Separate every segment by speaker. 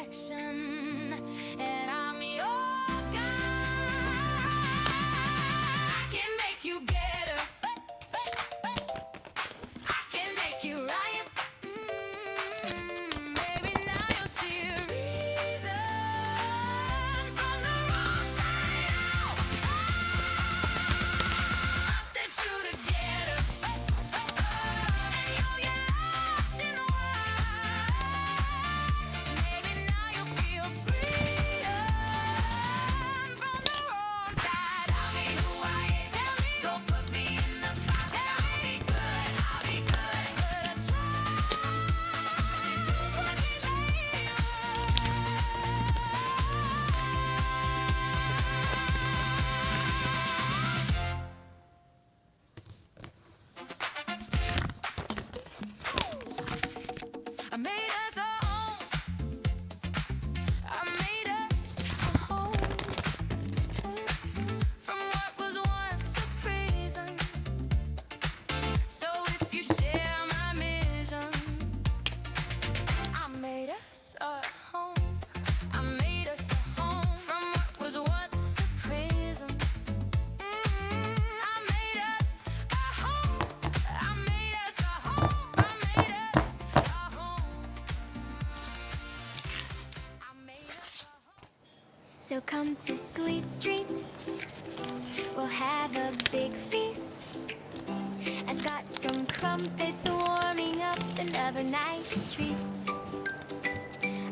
Speaker 1: direction, and I'm your guide. I can make you better. I can make you right. Baby, now you'll see a reason from the wrong side out. Stitch you together, and you'll get lost in the world. Maybe now you'll feel freedom from the wrong side. Tell me who I am. Tell me. Don't put me in the box. I'll be good. I'll be good. But I try to do what we I made us a home. I made us a home from what was once a prison. So if you share my mission, I made us a home. I made us a home from what was once a prison. I made us a home. I made us a home. I made us a home. I made us a home. So come to Sweet Street. We'll have a big feast. I've got some crumpets warming up and other nice treats.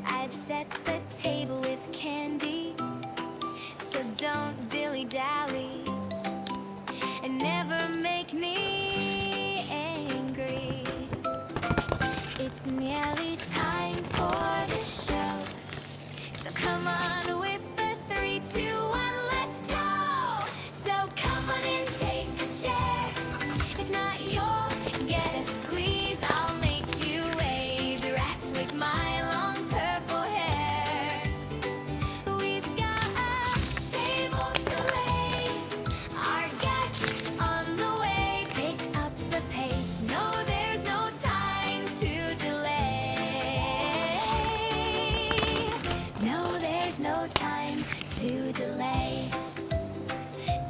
Speaker 1: I've set the table with candy, so don't dilly-dally and never make me angry. It's nearly time for the show, so come on with the 3, 2, 1, let's go. So come on and take a chair. If not, you'll get a squeeze. I'll make you waves wrapped with my long purple hair. We've got a table to lay, our guests on the way. Pick up the pace. No, there's no time to delay. No, there's no time to delay.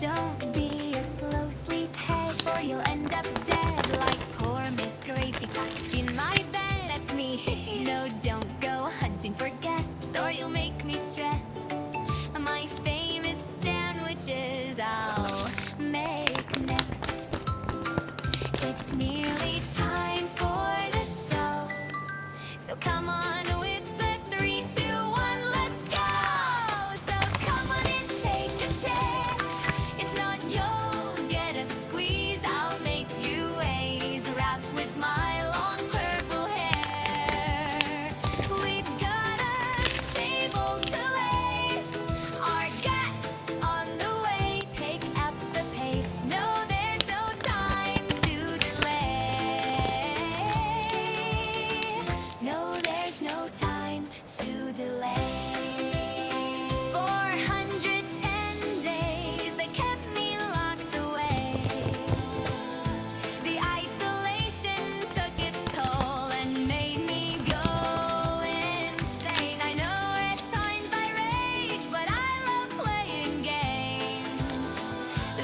Speaker 1: Don't be a slow sleephead, or you'll end up dead like poor Miss Gracie tucked in my bed. That's me. No, don't go hunting for guests, or you'll make me stressed. My famous sandwiches I'll make next. It's nearly time for the show, so come on with the 3, 2, 1, let's go. So come on and take a chair. If not, you'll get a squeeze. I'll make you waves wrapped with my long purple hair. We've got a table to lay, our guests on the way. Pick up the pace. No, there's no time to delay. No, there's no time to delay. 410 days they kept me locked away. The isolation took its toll and made me go insane. I know at times I rage, but I love playing games.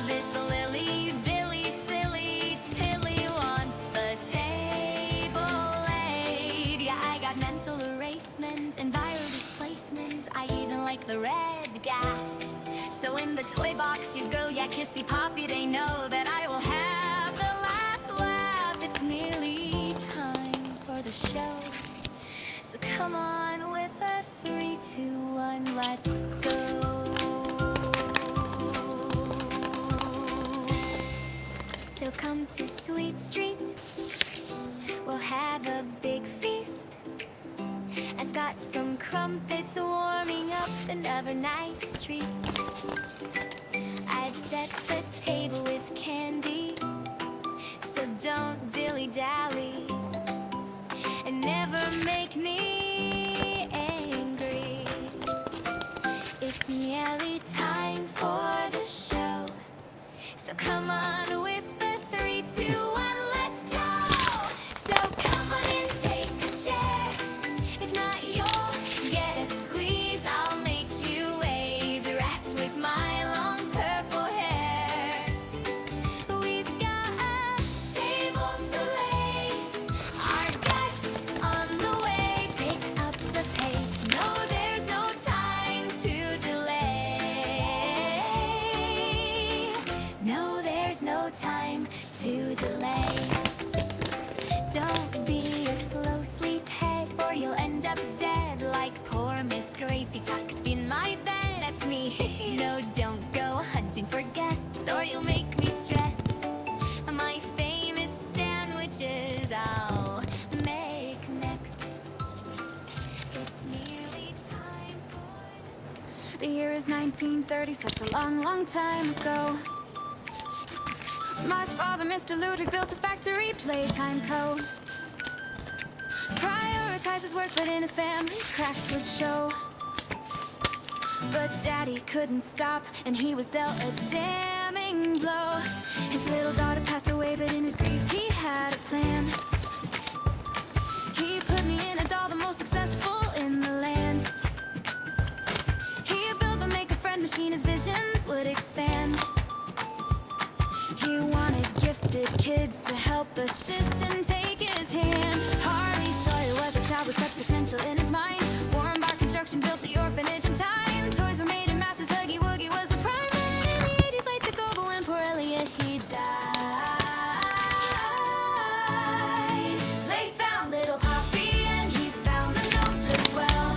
Speaker 1: This Lily Billy silly Tilly wants the table laid. Yeah, I got mental erasement and viral displacement. I even like the red gas. So in the toy box you go, yeah, kissy poppy, they know that I will have the last laugh. It's nearly time for the show, so come on with a 3, 2, 1, let's go. So come to Sweet Street. We'll have a big feast. I've got some crumpets warming up and other nice treats. I've set the table with candy, so don't dilly-dally and never make me angry. It's nearly time for the show, so come on with the 3, 2, 1, let's go. So come on and take a chair. If not, you'll get a there's no time to delay. Don't be a slow sleephead, or you'll end up dead like poor Miss Gracie tucked in my bed. That's me. No, don't go hunting for guests, or you'll make me stressed. My famous sandwiches I'll make next. It's nearly time for the year is 1930, such a long, long time ago. My father, Mr. Ludwig, built a factory, Playtime Co. Prioritized his work, but in his family, cracks would show. But Daddy couldn't stop, and he was dealt a damning blow. His little daughter passed away, but in his grief he had a plan. He put me in a doll, the most successful in the land. He built the make-a-friend machine, his visions would expand. He wanted gifted kids to help assist and take his hand. Harley Sawyer was a child with such potential in his mind. Warren Bar Construction built the orphanage in time. Toys were made in masses, Huggy Wuggy was the prime. And in the 80s, late to go, but when poor Elliot, he died. They found little Poppy and he found the notes as well.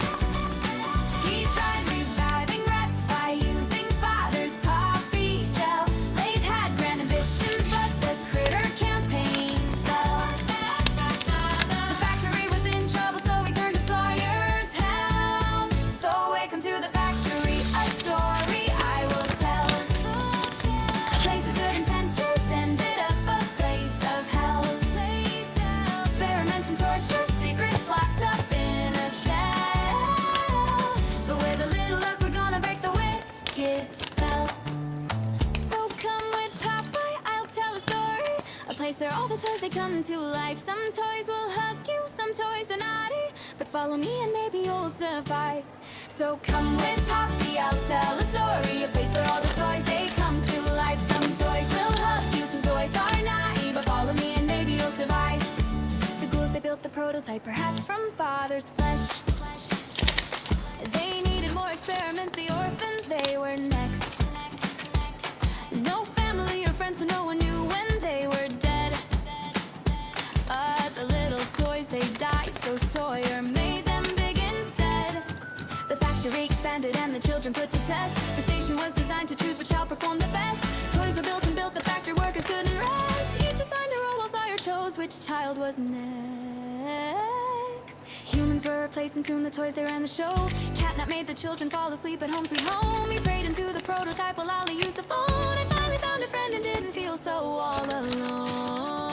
Speaker 1: He tried reviving rats by using father's poppy gel. Lath had grand ambitions, but the critter campaign fell. The factory was in trouble, so he turned to Sawyer's help. So welcome to the factory, a story I will tell. A place of good intentions ended up a place of hell. Experiments and torture, secrets locked up in a cell. But with a little luck, we're gonna break the wicked spell. So come with Popeye, I'll tell a story. A place where all the toys, they come to life. Some toys will hug you, some toys are naughty. But follow me and maybe you'll survive. So come with Poppy, I'll tell a story. A place where all the toys, they come to life. Some toys will hug you, some toys are naughty. But follow me and maybe you'll survive. The ghouls, they built the prototype, perhaps from father's flesh. They needed more experiments, the orphans, they were next. No family or friends, so no one knew when they were dead. The little toys, they died, so Sawyer made them big instead. The factory expanded and the children put to test. The station was designed to choose which child performed the best. Toys were built and built, the factory workers couldn't rest. Each assigned a role while Sawyer chose which child was next. Humans were replaced and soon the toys, they ran the show. Catnap made the children fall asleep at home sweet home. He prayed into the prototype while Ollie used the phone. And finally found a friend and didn't feel so all alone.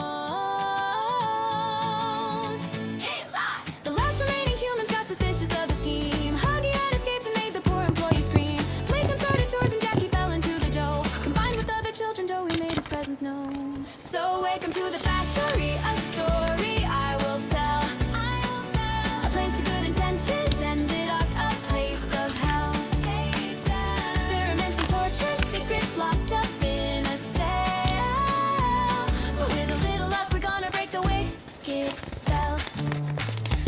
Speaker 1: The last remaining humans got suspicious of the scheme. Huggy had escaped and made the poor employees scream. Playtime started chores and Jackie fell into the dough. Combined with other children, Joey made his presence known. So welcome to the factory, a story I will tell. A place of good intentions ended up a place of hell. Experiments and torture, secrets locked up in a cell. But with a little luck, we're gonna break the wicked spell.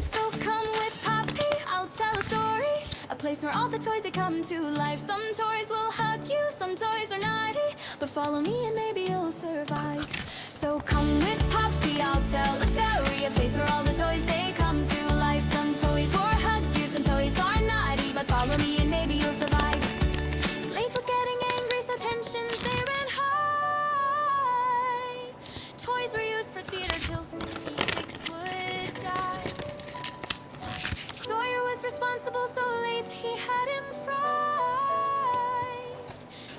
Speaker 1: So come with Poppy, I'll tell a story. A place where all the toys, they come to life. Some toys will hug you, some toys are naughty. But follow me and maybe you'll survive. So come with Poppy, I'll tell a story. A place where all the toys, they come to life. Some toys will hug you, some toys are naughty. But follow me and maybe you'll survive. Lath was getting angry, so tensions, they ran high. Toys were used for theater till 66 would die. Sawyer was responsible, so Lath, he had him fried.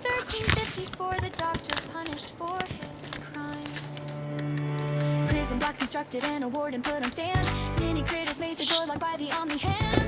Speaker 1: 1354, the doctor punished for his crime. Prison blocks constructed and a warden put on stand. Mini critters made the door locked by the Omni hand.